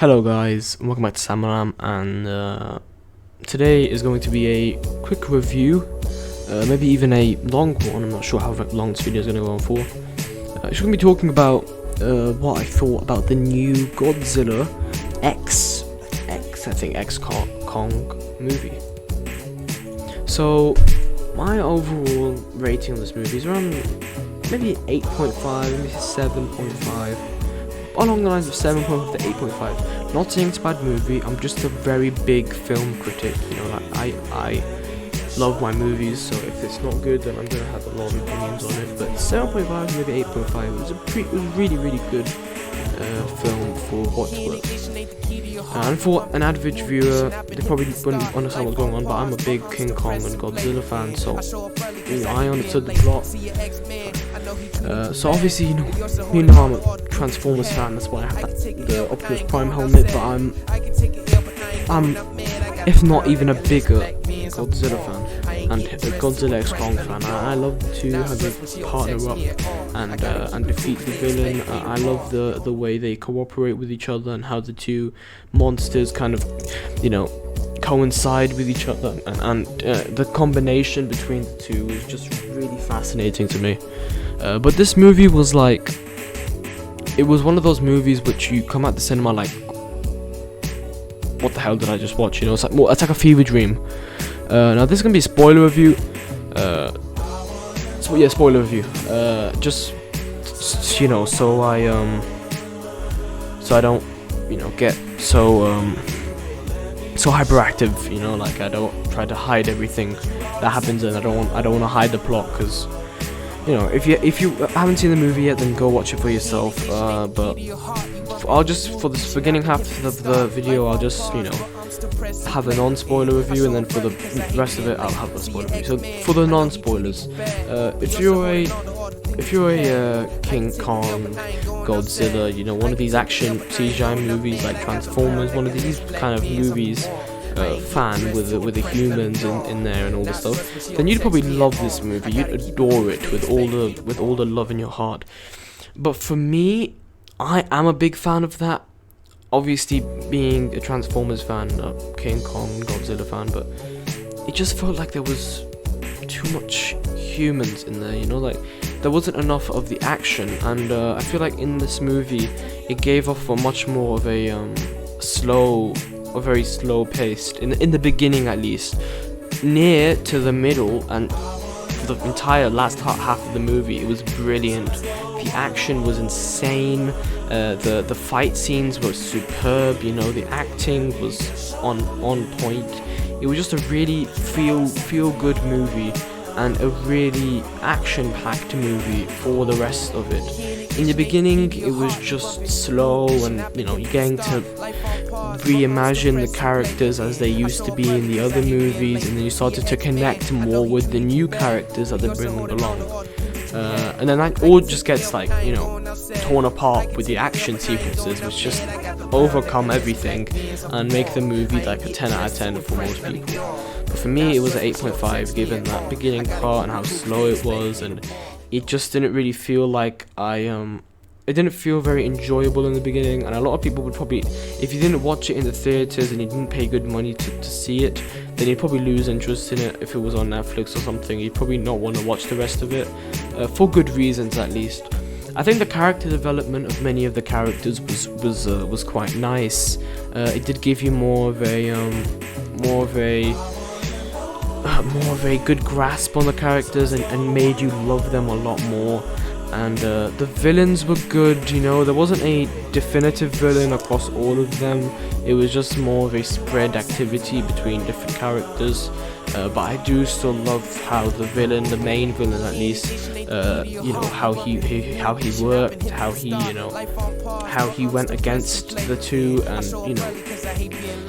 Hello guys, welcome back to Samaram, and today is going to be a quick review, maybe even a long one. I'm not sure how long this video is going to go on for. Just going to be talking about what I thought about the new Godzilla X Kong movie. So my overall rating on this movie is around maybe 8.5, maybe 7.5. Along the lines of 7.5 to 8.5. Not saying it's a bad movie, I'm just a very big film critic, you know, like I love my movies, so if it's not good then I'm gonna have a lot of opinions on it. But 7.5, maybe 8.5, it was really good film for what it's worth. And for an average viewer, they probably wouldn't understand what's going on, but I'm a big King Kong and Godzilla fan, so I understood the plot. So obviously, you know I'm a Transformers fan, that's why I have the Optimus Prime helmet, but I'm if not even a bigger Godzilla fan and a Godzilla X Kong fan. I love to have them partner up and defeat the villain. I love the way they cooperate with each other and how the two monsters kind of, coincide with each other, and the combination between the two is just really fascinating to me. But this movie was like, it was one of those movies which you come out the cinema like, what the hell did I just watch? It's like a fever dream. Now this is gonna be a spoiler review. Spoiler review. Just so I don't, get so hyperactive. Like I don't try to hide everything that happens, and I don't want to hide the plot, because if you haven't seen the movie yet, then go watch it for yourself. But I'll just, for this beginning half of the video, I'll just have a non-spoiler review, and then for the rest of it I'll have a spoiler review. So for the non-spoilers, if you're a King Kong, Godzilla, one of these action CGI movies like Transformers, one of these kind of movies, fan with the humans in there and all this stuff, then you'd probably love this movie. You'd adore it with all the love in your heart. But for me, I am a big fan of that. Obviously, being a Transformers fan, a King Kong, Godzilla fan, but it just felt like there was too much humans in there. Like there wasn't enough of the action, and I feel like in this movie it gave off a much more of a very slow paced in the beginning, at least. Near to the middle and for the entire last half of the movie, it was brilliant. The action was insane. The fight scenes were superb. The acting was on point. It was just a really feel good movie, and a really action-packed movie for the rest of it. In the beginning, it was just slow, and you're getting to reimagine the characters as they used to be in the other movies, and then you started to connect more with the new characters that they're bringing along. And then that all just gets torn apart with the action sequences, which just overcome everything and make the movie like a 10 out of 10 for most people. But for me, it was an 8.5, given that beginning part and how slow it was, and it just didn't really feel like it didn't feel very enjoyable in the beginning. And a lot of people would probably, if you didn't watch it in the theaters and you didn't pay good money to see it, then you'd probably lose interest in it. If it was on Netflix or something, you'd probably not want to watch the rest of it, for good reasons at least. I think the character development of many of the characters was quite nice. It did give you more of a good grasp on the characters, and made you love them a lot more. And the villains were good. There wasn't a definitive villain across all of them. It was just more of a spread activity between different characters. But I do still love how the main villain at least, how he worked, how he went against the two, and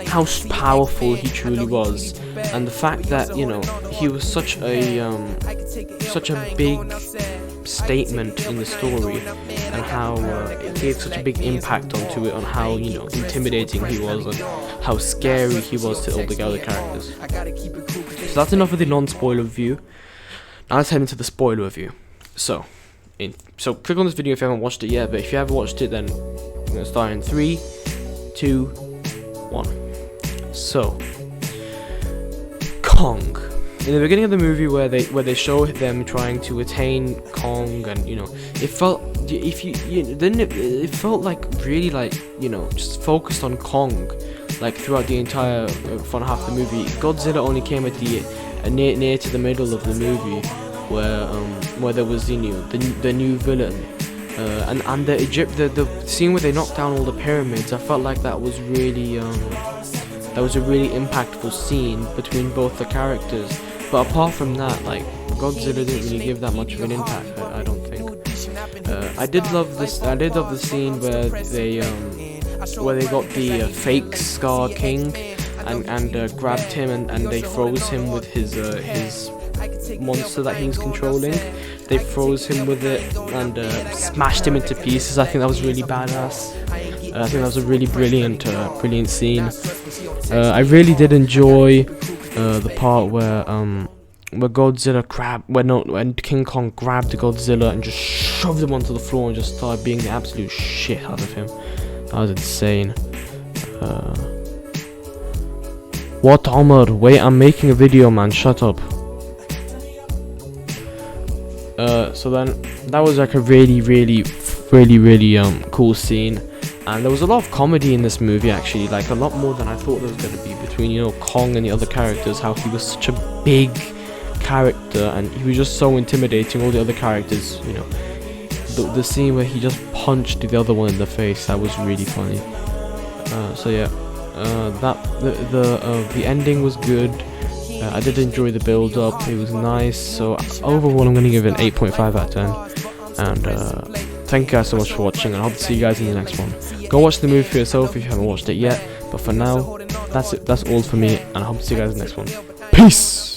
how powerful he truly was, and the fact that he was such a big statement in the story, and how it gave such a big impact onto it, on how intimidating he was and how scary he was to all the other characters. So that's enough of the non-spoiler review. Now let's head into the spoiler review. So click on this video if you haven't watched it yet, but if you haven't watched it, then I'm going to start in 3, 2, 1. So, Kong. In the beginning of the movie, where they show them trying to attain Kong, and it felt, if then it felt like really like just focused on Kong, like throughout the entire front half of the movie. Godzilla only came at the near to the middle of the movie, where there was the new villain, and the scene where they knocked down all the pyramids. I felt like that was really that was a really impactful scene between both the characters. But apart from that, like, Godzilla didn't really give that much of an impact, I don't think. I did love this. I did love the scene where they got the fake Scar King and grabbed him and they froze him with his monster that he's controlling. They froze him with it and smashed him into pieces. I think that was really badass. I think that was a really brilliant scene. I really did enjoy the part where when King Kong grabbed Godzilla and just shoved him onto the floor and just started being the absolute shit out of him. That was insane. What, Omar? Wait, I'm making a video, man. Shut up. So then that was like a really cool scene, and there was a lot of comedy in this movie, actually, like a lot more than I thought there was going to be, between Kong and the other characters. How he was such a big character and he was just so intimidating. All the other characters, the scene where he just punched the other one in the face, that was really funny. So yeah, the ending was good. I did enjoy the build up, it was nice. So overall I'm going to give it an 8.5 out of 10. And thank you guys so much for watching, and I hope to see you guys in the next one. Go watch the movie for yourself if you haven't watched it yet, but for now, that's it. That's all for me, and I hope to see you guys in the next one. Peace!